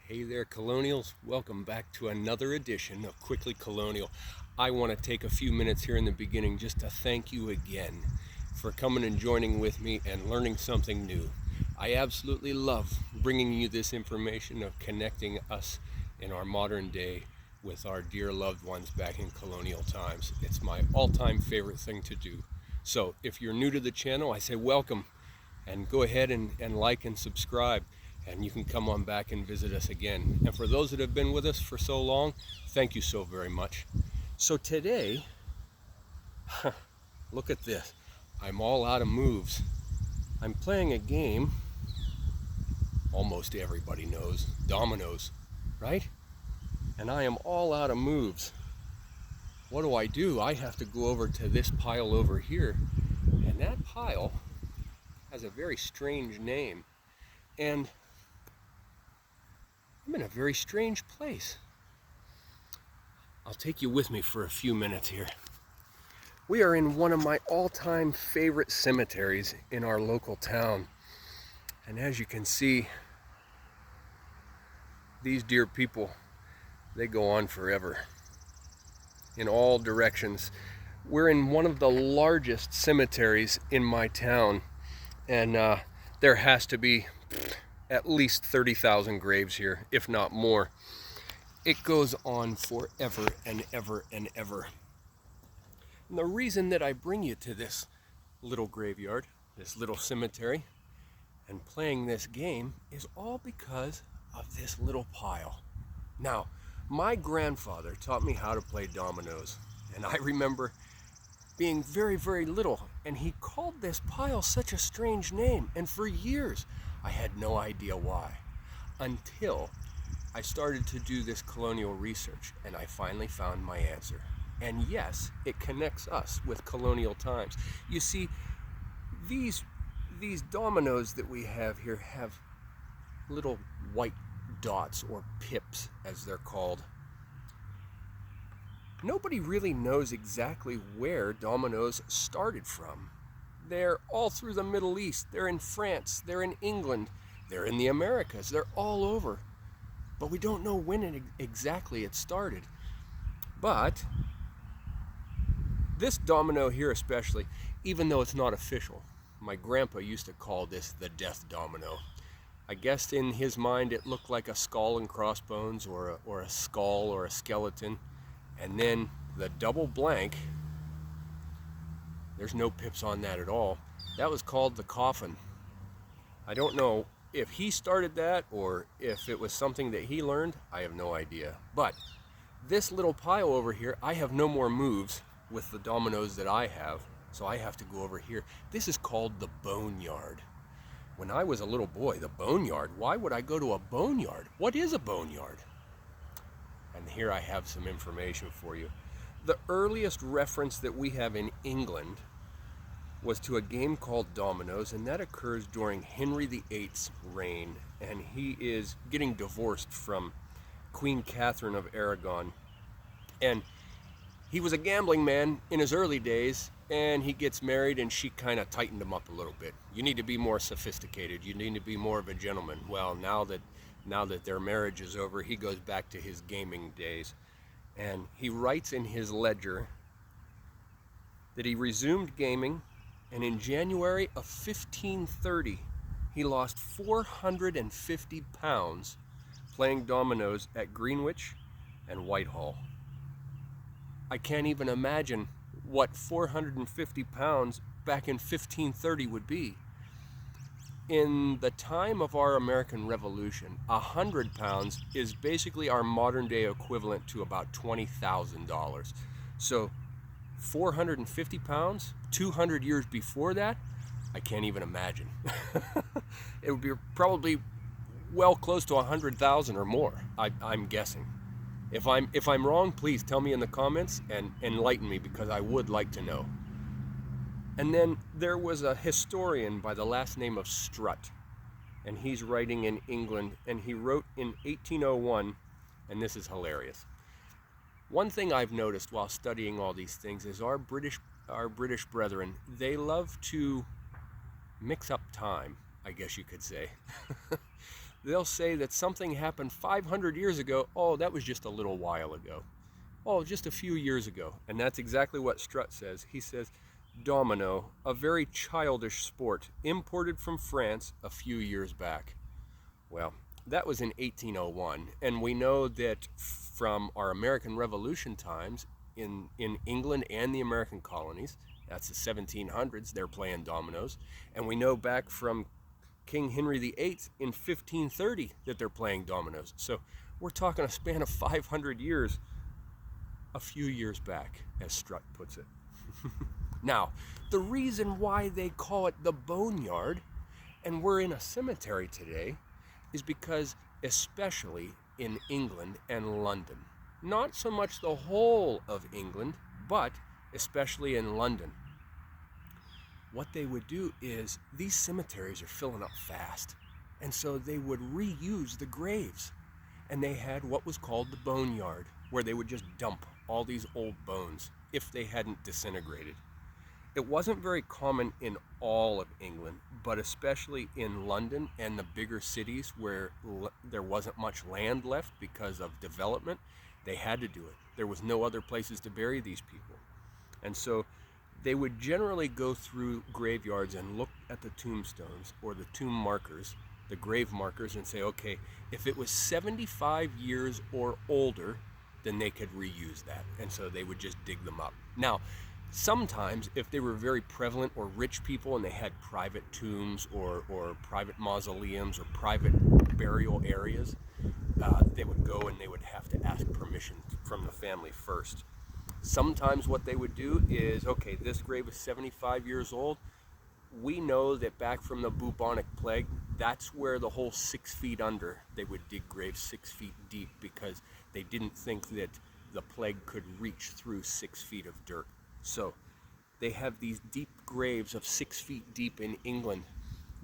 Hey there, Colonials. Welcome back to another edition of Quickly Colonial. I want to take a few minutes here in the beginning just to thank you again for coming and joining with me and learning something new. I absolutely love bringing you this information of connecting us in our modern day with our dear loved ones back in colonial times. It's my all-time favorite thing to do. So if you're new to the channel, I say welcome, and go ahead and like and subscribe, and you can come on back and visit us again. And for those that have been with us for so long, thank you so very much. So today, look at this. I'm all out of moves. I'm playing a game almost everybody knows, dominoes, right? And I am all out of moves. What do? I have to go over to this pile over here, and that pile has a very strange name, and I'm in a very strange place. I'll take you with me for a few minutes here. We are in one of my all-time favorite cemeteries in our local town, and as you can see, these dear people, they go on forever in all directions. We're in one of the largest cemeteries in my town, and there has to be at least 30,000 graves here, if not more. It goes on forever and ever and ever. And the reason that I bring you to this little graveyard, this little cemetery, and playing this game is all because of this little pile. Now, my grandfather taught me how to play dominoes, and I remember being very, very little, and he called this pile such a strange name, and for years I had no idea why, until I started to do this colonial research, and I finally found my answer. And yes, it connects us with colonial times. You see, these dominoes that we have here have little white dots, or pips as they're called. Nobody really knows exactly where dominoes started from. They're all through the Middle East, they're in France, they're in England, they're in the Americas, they're all over. But we don't know when exactly it started. But this domino here especially, even though it's not official, my grandpa used to call this the death domino. I guess in his mind it looked like a skull and crossbones, or a skull or a skeleton. And then the double blank, there's no pips on that at all. That was called the coffin. I don't know if he started that or if it was something that he learned. I have no idea. But this little pile over here, I have no more moves with the dominoes that I have, so I have to go over here. This is called the Boneyard. When I was a little boy, the Boneyard, why would I go to a boneyard? What is a boneyard? And here I have some information for you. The earliest reference that we have in England was to a game called dominoes, and that occurs during Henry VIII's reign, and he is getting divorced from Queen Catherine of Aragon. And he was a gambling man in his early days, and he gets married, and she kind of tightened him up a little bit. You need to be more sophisticated. You need to be more of a gentleman. Well, now that their marriage is over, he goes back to his gaming days. And he writes in his ledger that he resumed gaming, and in January of 1530, he lost 450 pounds playing dominoes at Greenwich and Whitehall. I can't even imagine what 450 pounds back in 1530 would be. In the time of our American Revolution, 100 pounds is basically our modern day equivalent to about $20,000. So 450 pounds, 200 years before that, I can't even imagine. It would be probably well close to 100,000 or more, I'm guessing. If I'm wrong, please tell me in the comments and enlighten me, because I would like to know. And then there was a historian by the last name of Strutt, and he's writing in England, and he wrote in 1801, and this is hilarious. One thing I've noticed while studying all these things is our British brethren, they love to mix up time, I guess you could say. they'll say that something happened 500 years ago. Oh, that was just a little while ago. Oh, just a few years ago. And that's exactly what Strutt says. He says, domino, a very childish sport, imported from France a few years back. Well, that was in 1801, and we know that from our American Revolution times in England and the American colonies, that's the 1700s, they're playing dominoes, and we know back from King Henry VIII in 1530 that they're playing dominoes. So we're talking a span of 500 years, a few years back, as Strutt puts it. Now, the reason why they call it the Boneyard, and we're in a cemetery today, is because especially in England and London, not so much the whole of England, but especially in London, what they would do is these cemeteries are filling up fast, and so they would reuse the graves, and they had what was called the Boneyard, where they would just dump all these old bones if they hadn't disintegrated. It wasn't very common in all of England, but especially in London and the bigger cities where there wasn't much land left because of development, they had to do it. There was no other places to bury these people. And so they would generally go through graveyards and look at the tombstones or the tomb markers, the grave markers, and say, okay, if it was 75 years or older, then they could reuse that. And so they would just dig them up. Now, sometimes, if they were very prevalent or rich people and they had private tombs or private mausoleums or private burial areas, they would go and they would have to ask permission from the family first. Sometimes what they would do is, okay, this grave is 75 years old. We know that back from the bubonic plague, that's where the whole 6 feet under, they would dig graves 6 feet deep because they didn't think that the plague could reach through 6 feet of dirt. So they have these deep graves of 6 feet deep in England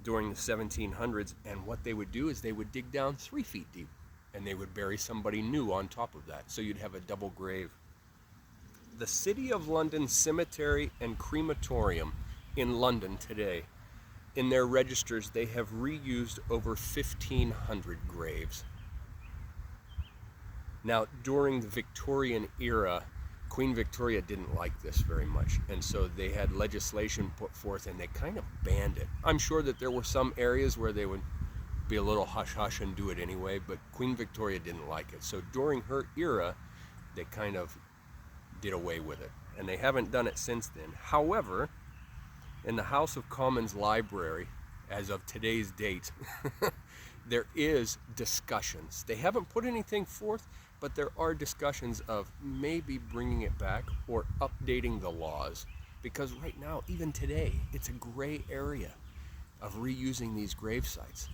during the 1700s, and what they would do is they would dig down 3 feet deep and they would bury somebody new on top of that. So you'd have a double grave. The City of London Cemetery and Crematorium in London today, in their registers, they have reused over 1,500 graves. Now, during the Victorian era, Queen Victoria didn't like this very much, and so they had legislation put forth and they kind of banned it. I'm sure that there were some areas where they would be a little hush-hush and do it anyway, but Queen Victoria didn't like it. So during her era, they kind of did away with it, and they haven't done it since then. However, in the House of Commons Library, as of today's date, there is discussions. They haven't put anything forth, but there are discussions of maybe bringing it back or updating the laws, because right now, even today, it's a gray area of reusing these grave sites.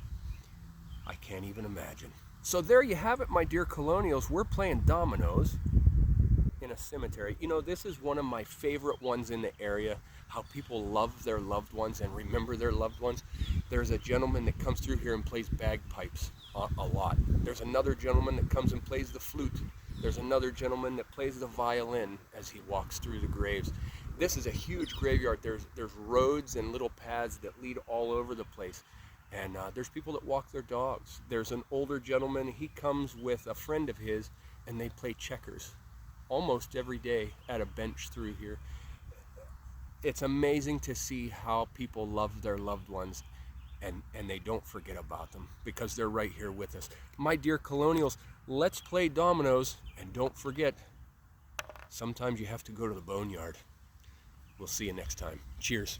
I can't even imagine. So there you have it, my dear Colonials. We're playing dominoes in a cemetery. You know, this is one of my favorite ones in the area, how people love their loved ones and remember their loved ones. There's a gentleman that comes through here and plays bagpipes a lot. There's another gentleman that comes and plays the flute. There's another gentleman that plays the violin as he walks through the graves. This is a huge graveyard. There's roads and little paths that lead all over the place. And there's people that walk their dogs. There's an older gentleman. He comes with a friend of his, and they play checkers almost every day at a bench through here. It's amazing to see how people love their loved ones, and they don't forget about them because they're right here with us. My dear Colonials, let's play dominoes, and don't forget, sometimes you have to go to the Boneyard. We'll see you next time. Cheers.